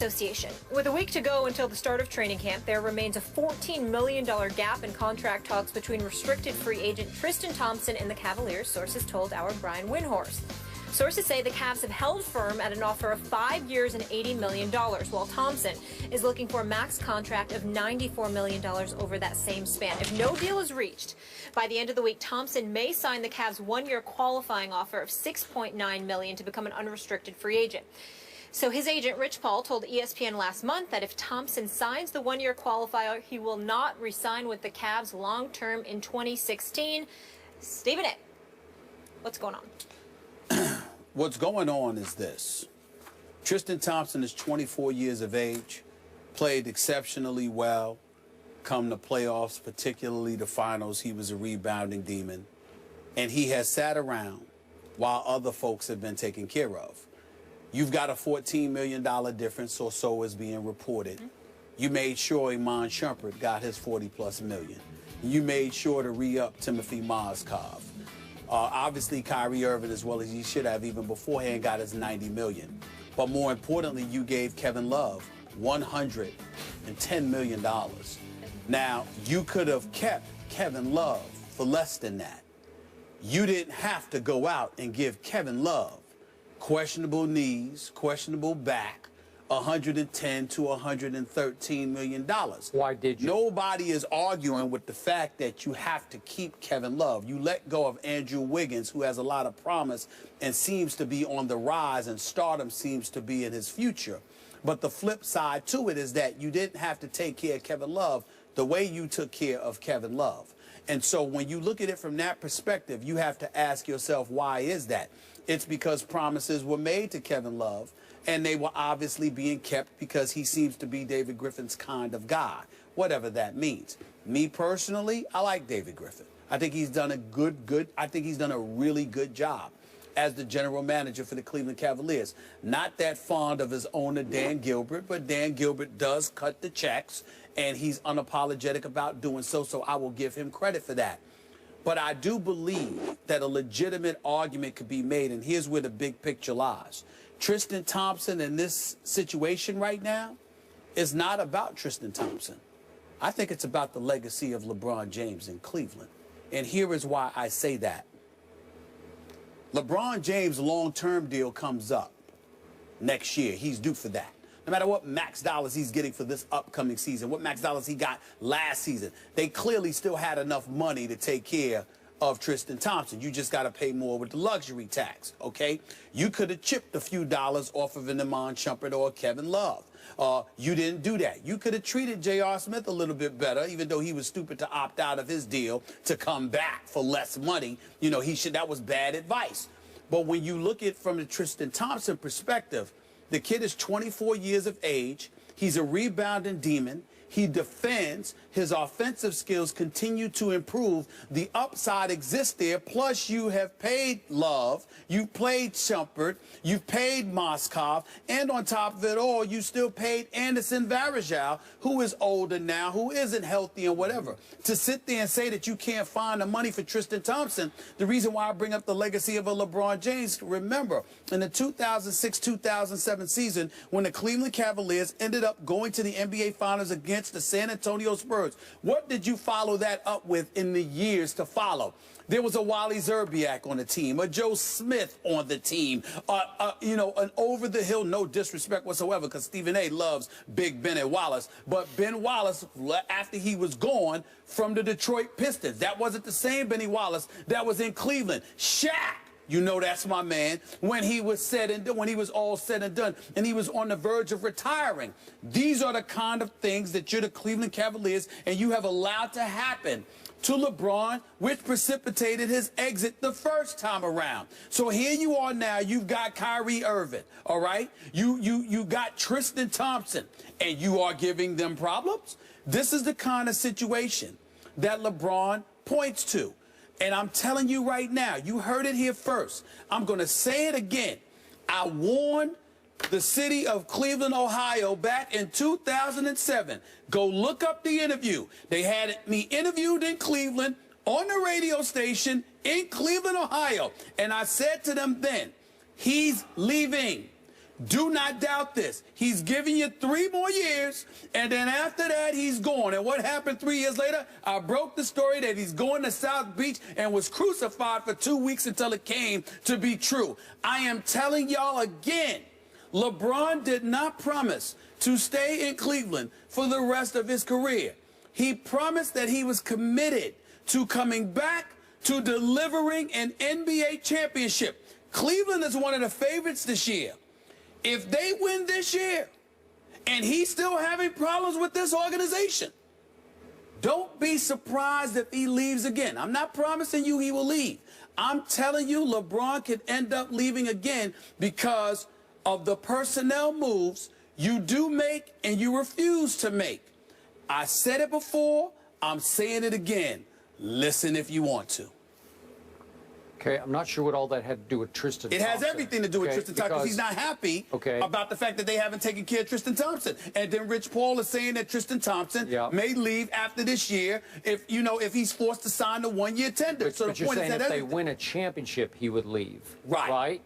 Association. With a week to go until the start of training camp, there remains a $14 million gap in contract talks between restricted free agent Tristan Thompson and the Cavaliers, sources told our Brian Windhorst. Sources say the Cavs have held firm at an offer of 5 years and $80 million, while Thompson is looking for a max contract of $94 million over that same span. If no deal is reached by the end of the week, Thompson may sign the Cavs' one-year qualifying offer of $6.9 million to become an unrestricted free agent. So his agent, Rich Paul, told ESPN last month that if Thompson signs the one-year qualifier, he will not re-sign with the Cavs long-term in 2016. Stephen A., what's going on? What's going on is this. Tristan Thompson is 24 years of age, played exceptionally well, come to playoffs, particularly the finals. He was a rebounding demon, and he has sat around while other folks have been taken care of. You've got a $14 million difference or so is being reported. You made sure Iman Shumpert got his 40+ million. You made sure to re-up Timothy Mozgov. Obviously, Kyrie Irving, as well as he should have even beforehand, got his $90 million. But more importantly, you gave Kevin Love $110 million. Now, you could have kept Kevin Love for less than that. You didn't have to go out and give Kevin Love questionable knees, questionable back, $110 to $113 million. Why did you? Nobody is arguing with the fact that you have to keep Kevin Love. You let go of Andrew Wiggins, who has a lot of promise and seems to be on the rise, and stardom seems to be in his future. But the flip side to it is that you didn't have to take care of Kevin Love the way you took care of Kevin Love. And so when you look at it from that perspective, you have to ask yourself, why is that? It's because promises were made to Kevin Love, and they were obviously being kept because he seems to be David Griffin's kind of guy, whatever that means. Me personally, I like David Griffin. I think he's done I think he's done a really good job as the general manager for the Cleveland Cavaliers. Not that fond of his owner, Dan Gilbert, but Dan Gilbert does cut the checks, and he's unapologetic about doing so, so I will give him credit for that. But I do believe that a legitimate argument could be made, and here's where the big picture lies. Tristan Thompson in this situation right now is not about Tristan Thompson. I think it's about the legacy of LeBron James in Cleveland. And here is why I say that. LeBron James' long-term deal comes up next year. He's due for that. No matter what max dollars he's getting for this upcoming season, what max dollars he got last season, they clearly still had enough money to take care of Tristan Thompson. You just got to pay more with the luxury tax, okay? You could have chipped a few dollars off of an Iman Shumpert or Kevin Love. You didn't do that. You could have treated J.R. Smith a little bit better, even though he was stupid to opt out of his deal to come back for less money. You know, that was bad advice. But when you look at it from the Tristan Thompson perspective, the kid is 24 years of age. He's a rebounding demon. He defends. His offensive skills continue to improve. The upside exists there. Plus, you have paid Love. You've played Shumpert. You've paid Mozgov. And on top of it all, you still paid Anderson Varejao, who is older now, who isn't healthy and whatever. To sit there and say that you can't find the money for Tristan Thompson, the reason why I bring up the legacy of a LeBron James, remember, in the 2006-2007 season, when the Cleveland Cavaliers ended up going to the NBA Finals against the San Antonio Spurs, what did you follow that up with in the years to follow? There was a Wally Zerbiak on the team, a Joe Smith on the team, you know, an over-the-hill, no disrespect whatsoever, because Stephen A. loves Big Benny Wallace, but Ben Wallace, after he was gone from the Detroit Pistons, that wasn't the same Benny Wallace that was in Cleveland. Shaq, you know that's my man, when he was all said and done, and he was on the verge of retiring. These are the kind of things that you're the Cleveland Cavaliers, and you have allowed to happen to LeBron, which precipitated his exit the first time around. So here you are now, you've got Kyrie Irving, all right? You got Tristan Thompson, and you are giving them problems? This is the kind of situation that LeBron points to. And I'm telling you right now, you heard it here first. I'm going to say it again. I warned the city of Cleveland, Ohio, back in 2007. Go look up the interview. They had me interviewed in Cleveland on the radio station in Cleveland, Ohio. And I said to them then, he's leaving. Do not doubt this. He's giving you 3 more years, and then after that, he's gone. And what happened 3 years later? I broke the story that he's going to South Beach and was crucified for 2 weeks until it came to be true. I am telling y'all again, LeBron did not promise to stay in Cleveland for the rest of his career. He promised that he was committed to coming back to delivering an NBA championship. Cleveland is one of the favorites this year. If they win this year and he's still having problems with this organization, don't be surprised if he leaves again. I'm not promising you he will leave. I'm telling you LeBron could end up leaving again because of the personnel moves you do make and you refuse to make. I said it before. I'm saying it again. Listen if you want to. Okay, I'm not sure what all that had to do with Tristan Thompson. It has everything to do with Tristan Thompson because he's not happy about the fact that they haven't taken care of Tristan Thompson. And then Rich Paul is saying that Tristan Thompson may leave after this year if he's forced to sign the 1-year tender. But, so the point is that if they win a championship, he would leave. Right?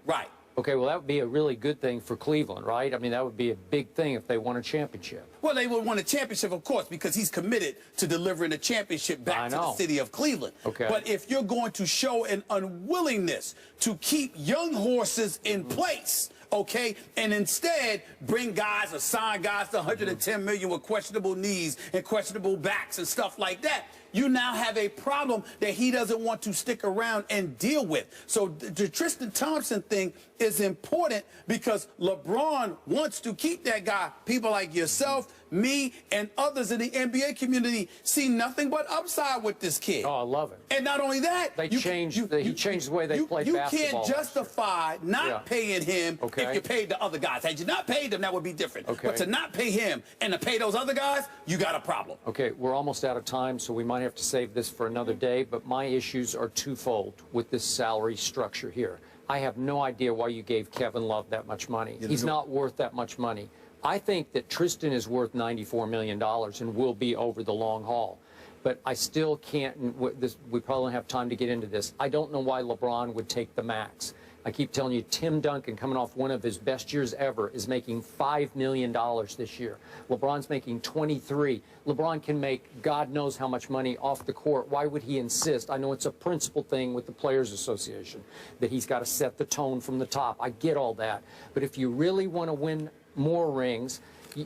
Okay, well, that would be a really good thing for Cleveland, right? I mean, that would be a big thing if they won a championship. Well, they would win a championship, of course, because he's committed to delivering a championship back to the city of Cleveland. Okay. But if you're going to show an unwillingness to keep young horses in place, okay, and instead bring guys or sign guys to $110 million with questionable knees and questionable backs and stuff like that, you now have a problem that he doesn't want to stick around and deal with. So the Tristan Thompson thing is important because LeBron wants to keep that guy. People like yourself, me, and others in the NBA community see nothing but upside with this kid. Oh, I love it. And not only that, he changed the way they play basketball. You can't justify not paying him if you paid the other guys. Had you not paid them, that would be different. But to not pay him and to pay those other guys, you got a problem. Okay, we're almost out of time, so we might have to save this for another day, but my issues are twofold with this salary structure here. I have no idea why you gave Kevin Love that much money. He's not worth that much money. I think that Tristan is worth $94 million and will be over the long haul. But I still can't, we probably don't have time to get into this. I don't know why LeBron would take the max. I keep telling you, Tim Duncan, coming off one of his best years ever, is making $5 million this year. LeBron's making 23. LeBron can make God knows how much money off the court. Why would he insist? I know it's a principle thing with the Players Association, that he's got to set the tone from the top. I get all that. But if you really want to win more rings,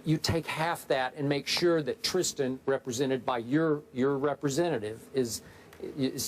you take half that and make sure that Tristan, represented by your representative, is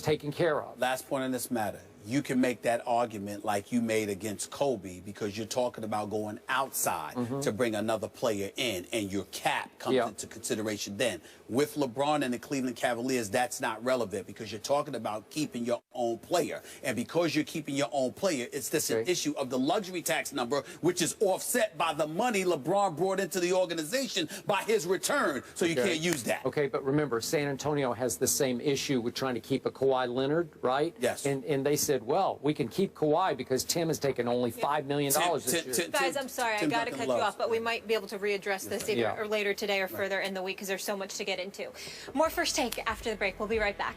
taken care of. Last point on this matter. You can make that argument like you made against Kobe because you're talking about going outside to bring another player in, and your cap comes into consideration then. With LeBron and the Cleveland Cavaliers, that's not relevant because you're talking about keeping your own player. And because you're keeping your own player, it's just an issue of the luxury tax number, which is offset by the money LeBron brought into the organization by his return. So you can't use that. Okay, but remember, San Antonio has the same issue with trying to keep a Kawhi Leonard, right? Yes. And they said, well, we can keep Kawhi because Tim has taken only $5 million this year. Guys, I'm sorry, I got to cut you off, but we might be able to readdress this either or later today or further in the week because there's so much to get into. More First Take after the break. We'll be right back.